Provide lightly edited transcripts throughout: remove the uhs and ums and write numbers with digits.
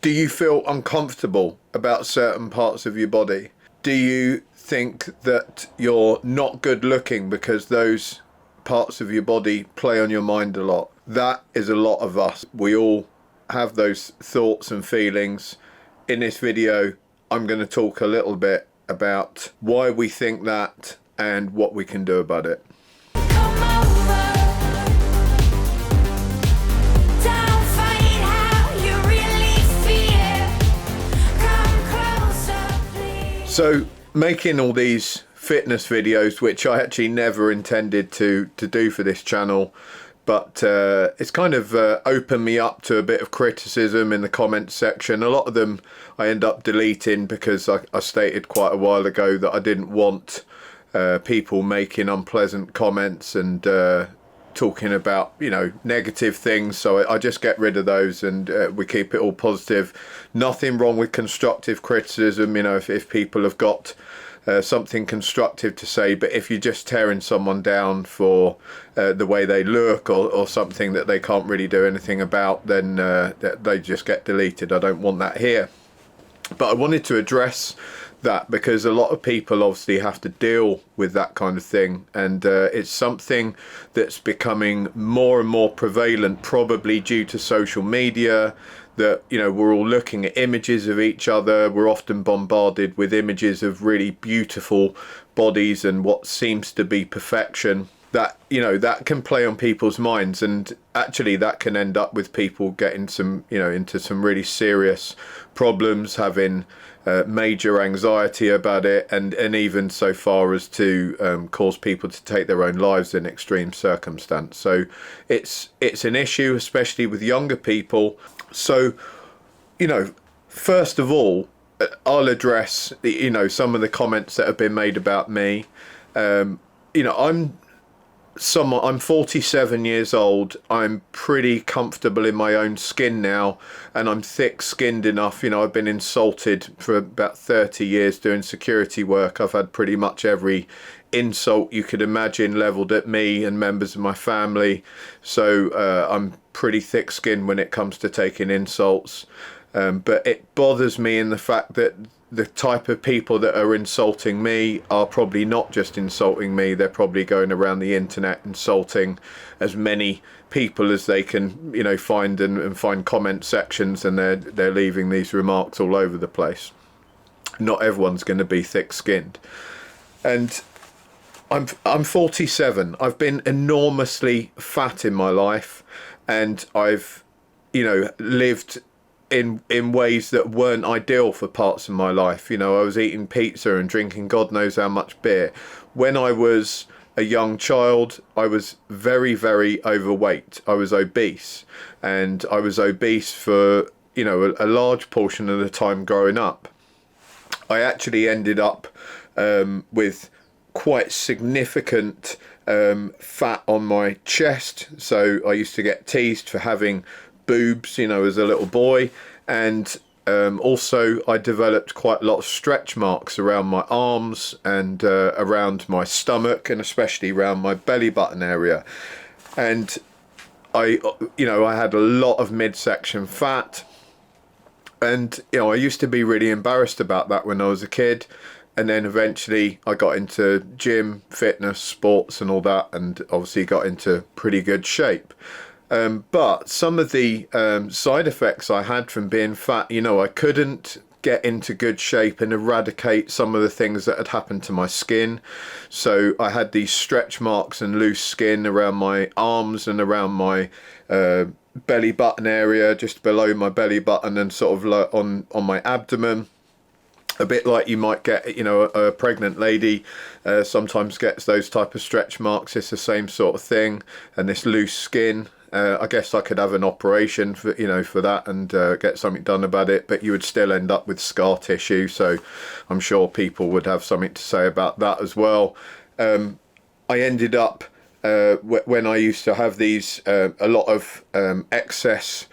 Do you feel uncomfortable about certain parts of your body? Do you think that you're not good looking because those parts of your body play on your mind a lot? That is a lot of us. We all have those thoughts and feelings. In this video, I'm going to talk a little bit about why we think that and what we can do about it. So making all these fitness videos, which I actually never intended to do for this channel, but it's kind of opened me up to a bit of criticism in the comments section. A lot of them I end up deleting because I stated quite a while ago that I didn't want people making unpleasant comments and talking about, you know, negative things, so I just get rid of those and we keep it all positive. Nothing wrong with constructive criticism, you know, if people have got something constructive to say, but if you're just tearing someone down for the way they look or something that they can't really do anything about, then they just get deleted. I don't want that here. But I wanted to address that because a lot of people obviously have to deal with that kind of thing, and it's something that's becoming more and more prevalent, probably due to social media, that, you know, we're all looking at images of each other. We're often bombarded with images of really beautiful bodies and what seems to be perfection. That, you know, that can play on people's minds, and actually that can end up with people getting some, you know, into some really serious problems, having major anxiety about it, and even so far as to cause people to take their own lives in extreme circumstance. So it's an issue, especially with younger people. So, you know, first of all, I'll address, you know, some of the comments that have been made about me. You know, I'm 47 years old. I'm pretty comfortable in my own skin now, and I'm thick-skinned enough. You know, I've been insulted for about 30 years doing security work. I've had pretty much every insult you could imagine leveled at me and members of my family. So I'm pretty thick-skinned when it comes to taking insults. But it bothers me in the fact that the type of people that are insulting me are probably not just insulting me, they're probably going around the internet insulting as many people as they can, you know, find and find comment sections, and they're leaving these remarks all over the place. Not everyone's going to be thick-skinned. And I'm 47. I've been enormously fat in my life, and I've, you know, lived in ways that weren't ideal for parts of my life. You know, I was eating pizza and drinking God knows how much beer. When I was a young child, I was very, very overweight. I was obese, and I was obese for, you know, a large portion of the time growing up. I actually ended up with quite significant fat on my chest. So I used to get teased for having boobs, you know, as a little boy, and also I developed quite a lot of stretch marks around my arms and around my stomach, and especially around my belly button area. And I had a lot of midsection fat, and, you know, I used to be really embarrassed about that when I was a kid. And then eventually I got into gym, fitness, sports and all that, and obviously got into pretty good shape. But some of the side effects I had from being fat, you know, I couldn't get into good shape and eradicate some of the things that had happened to my skin. So I had these stretch marks and loose skin around my arms and around my belly button area, just below my belly button, and sort of on my abdomen. A bit like you might get, you know, a pregnant lady sometimes gets those type of stretch marks. It's the same sort of thing, and this loose skin. I guess I could have an operation for, you know, for that, and get something done about it, but you would still end up with scar tissue. So I'm sure people would have something to say about that as well. I ended up when I used to have these a lot of excess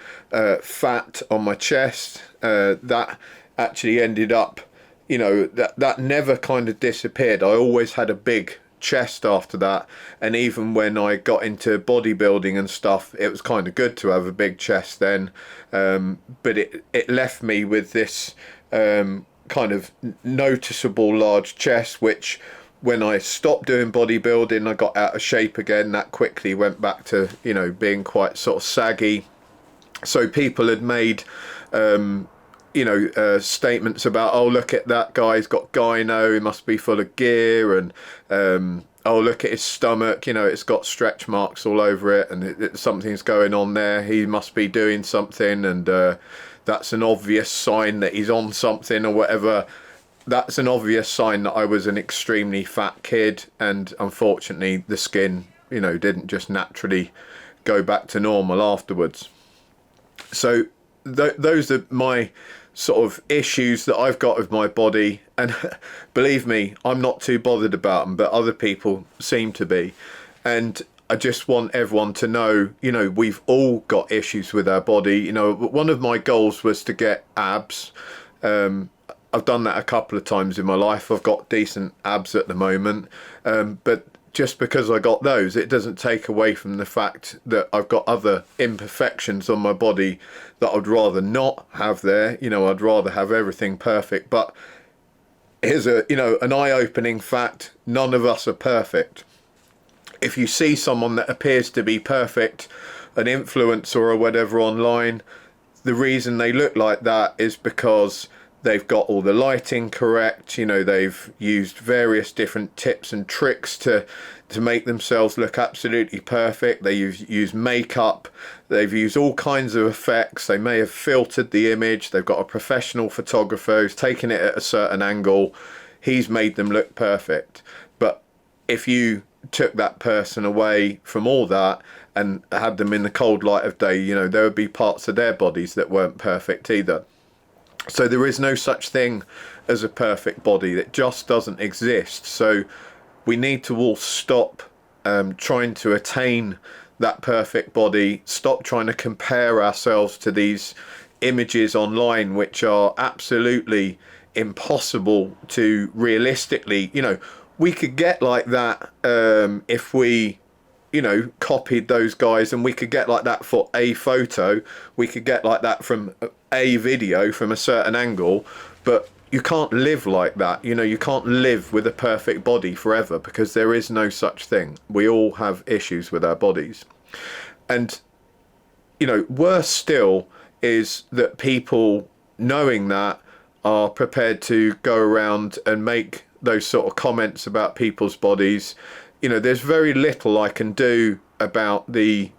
fat on my chest, that actually ended up, you know, that never kind of disappeared. I always had a big chest after that. And even when I got into bodybuilding and stuff, it was kind of good to have a big chest then, but it left me with this kind of noticeable large chest, which when I stopped doing bodybuilding, I got out of shape again. That quickly went back to, you know, being quite sort of saggy. So people had made statements about, oh, look at that guy, he's got gyno, he must be full of gear, and oh, look at his stomach, you know, it's got stretch marks all over it, and something's going on there, he must be doing something, and that's an obvious sign that he's on something or whatever. That's an obvious sign that I was an extremely fat kid, and unfortunately the skin, you know, didn't just naturally go back to normal afterwards. So those are my sort of issues that I've got with my body, and believe me, I'm not too bothered about them, but other people seem to be. And I just want everyone to know, you know, we've all got issues with our body. You know, one of my goals was to get abs. I've done that a couple of times in my life. I've got decent abs at the moment, but just because I got those, it doesn't take away from the fact that I've got other imperfections on my body that I'd rather not have there. You know, I'd rather have everything perfect. But here's a, you know, an eye-opening fact: none of us are perfect. If you see someone that appears to be perfect, an influencer or whatever online, the reason they look like that is because they've got all the lighting correct. You know, they've used various different tips and tricks to make themselves look absolutely perfect. They use makeup, they've used all kinds of effects, they may have filtered the image, they've got a professional photographer who's taken it at a certain angle, he's made them look perfect. But if you took that person away from all that and had them in the cold light of day, you know, there would be parts of their bodies that weren't perfect either. So there is no such thing as a perfect body. That just doesn't exist. So we need to all stop trying to attain that perfect body, stop trying to compare ourselves to these images online, which are absolutely impossible to realistically, you know, we could get like that if we, you know, copied those guys, and we could get like that for a photo, we could get like that from a video from a certain angle, but you can't live like that. You know, you can't live with a perfect body forever, because there is no such thing. We all have issues with our bodies. And, you know, worse still is that people, knowing that, are prepared to go around and make those sort of comments about people's bodies. You know, there's very little I can do about the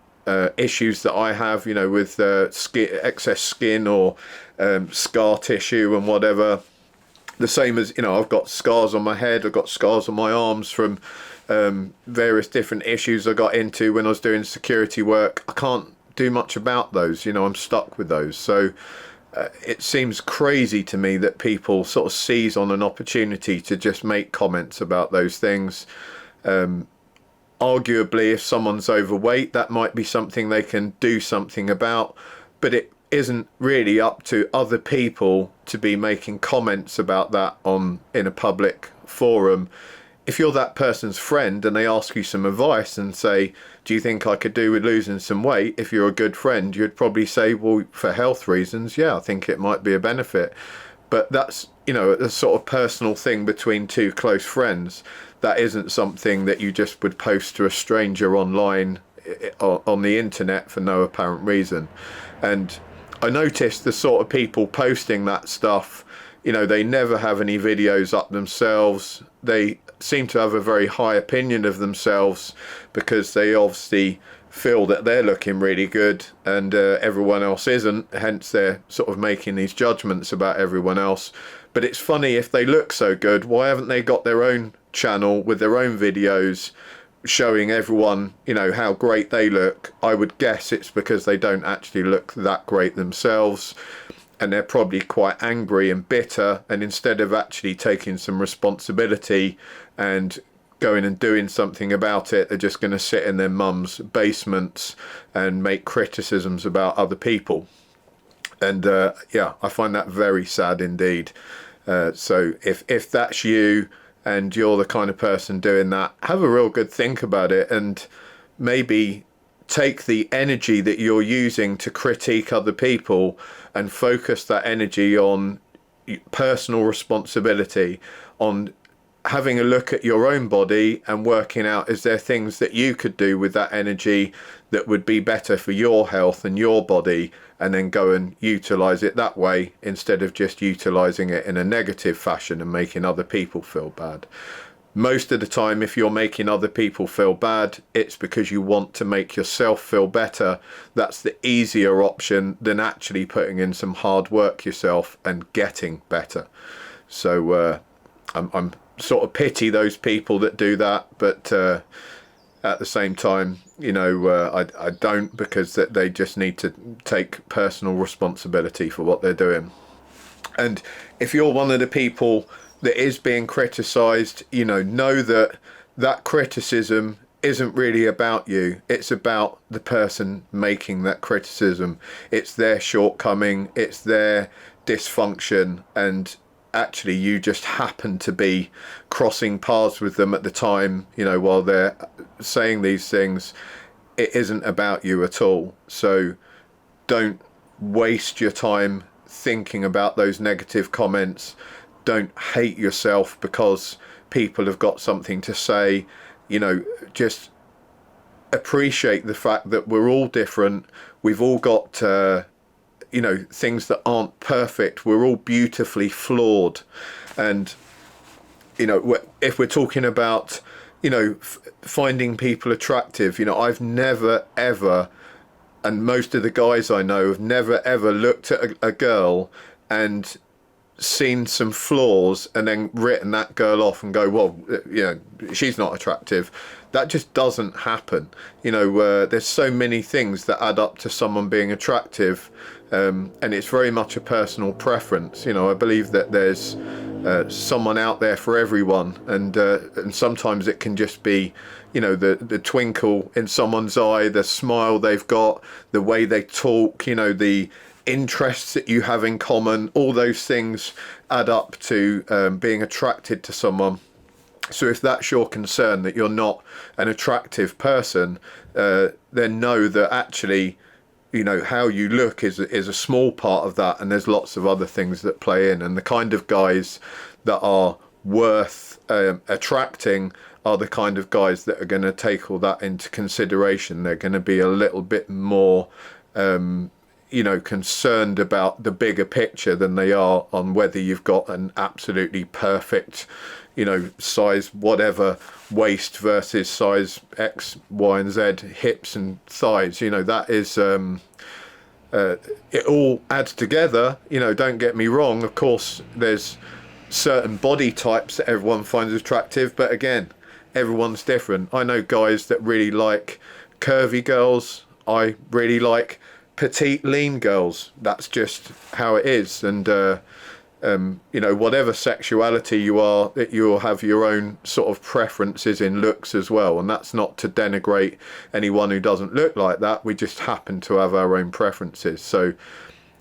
issues that I have, you know, with excess skin or scar tissue and whatever. The same as, you know, I've got scars on my head, I've got scars on my arms from various different issues I got into when I was doing security work. I can't do much about those, you know, I'm stuck with those. So it seems crazy to me that people sort of seize on an opportunity to just make comments about those things. Arguably, if someone's overweight, that might be something they can do something about, but it isn't really up to other people to be making comments about that in a public forum. If you're that person's friend and they ask you some advice and say, do you think I could do with losing some weight? If you're a good friend, you'd probably say, well, for health reasons, yeah, I think it might be a benefit. But that's, you know, a sort of personal thing between two close friends. That isn't something that you just would post to a stranger online on the internet for no apparent reason. And I noticed the sort of people posting that stuff, you know, they never have any videos up themselves. They seem to have a very high opinion of themselves because they obviously feel that they're looking really good and everyone else isn't, hence they're sort of making these judgments about everyone else. But it's funny, if they look so good, why haven't they got their own channel with their own videos showing everyone, you know, how great they look? I would guess it's because they don't actually look that great themselves, and they're probably quite angry and bitter, and instead of actually taking some responsibility and going and doing something about it, they're just going to sit in their mum's basements and make criticisms about other people. And yeah, I find that very sad indeed. So if that's you, and you're the kind of person doing that, have a real good think about it, and maybe take the energy that you're using to critique other people and focus that energy on personal responsibility, on having a look at your own body and working out, is there things that you could do with that energy that would be better for your health and your body, and then go and utilize it that way instead of just utilizing it in a negative fashion and making other people feel bad. Most of the time, if you're making other people feel bad, it's because you want to make yourself feel better. That's the easier option than actually putting in some hard work yourself and getting better. So I'm sort of pity those people that do that, but at the same time, you know, I don't, because they just need to take personal responsibility for what they're doing. And if you're one of the people that is being criticized, you know that that criticism isn't really about you. It's about the person making that criticism. It's their shortcoming, it's their dysfunction, and actually you just happen to be crossing paths with them at the time, you know, while they're saying these things. It isn't about you at all. So don't waste your time thinking about those negative comments. Don't hate yourself because people have got something to say. You know, just appreciate the fact that we're all different. We've all got you know, things that aren't perfect. We're all beautifully flawed. And you know, if we're talking about, you know, finding people attractive, you know, I've never ever, and most of the guys I know have never ever looked at a girl and seen some flaws and then written that girl off and go, well, you know, she's not attractive. That just doesn't happen. You know, there's so many things that add up to someone being attractive, and it's very much a personal preference. You know, I believe that there's someone out there for everyone, and sometimes it can just be, you know, the twinkle in someone's eye, the smile they've got, the way they talk, you know, the interests that you have in common. All those things add up to being attracted to someone. So if that's your concern, that you're not an attractive person, then know that actually, you know, how you look is a small part of that, and there's lots of other things that play in. And the kind of guys that are worth attracting are the kind of guys that are going to take all that into consideration. They're going to be a little bit more you know, concerned about the bigger picture than they are on whether you've got an absolutely perfect, you know, size whatever waist versus size X, Y and Z hips and thighs. You know, that is it all adds together. You know, don't get me wrong, of course there's certain body types that everyone finds attractive, but again, everyone's different. I know guys that really like curvy girls. I really like petite, lean girls. That's just how it is. And you know, whatever sexuality you are, that you'll have your own sort of preferences in looks as well. And that's not to denigrate anyone who doesn't look like that. We just happen to have our own preferences. So,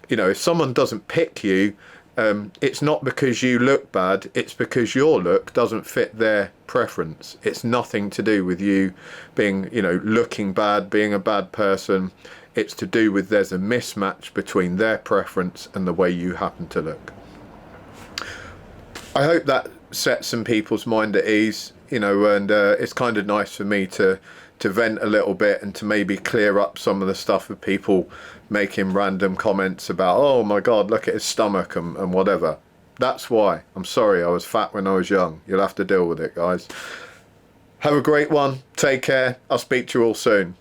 you know, if someone doesn't pick you, it's not because you look bad, it's because your look doesn't fit their preference. It's nothing to do with you being, you know, looking bad, being a bad person. It's to do with there's a mismatch between their preference and the way you happen to look. I hope that sets some people's mind at ease, you know, and it's kind of nice for me to vent a little bit and to maybe clear up some of the stuff of people making random comments about, oh my God, look at his stomach and whatever. That's why. I'm sorry, I was fat when I was young. You'll have to deal with it, guys. Have a great one. Take care. I'll speak to you all soon.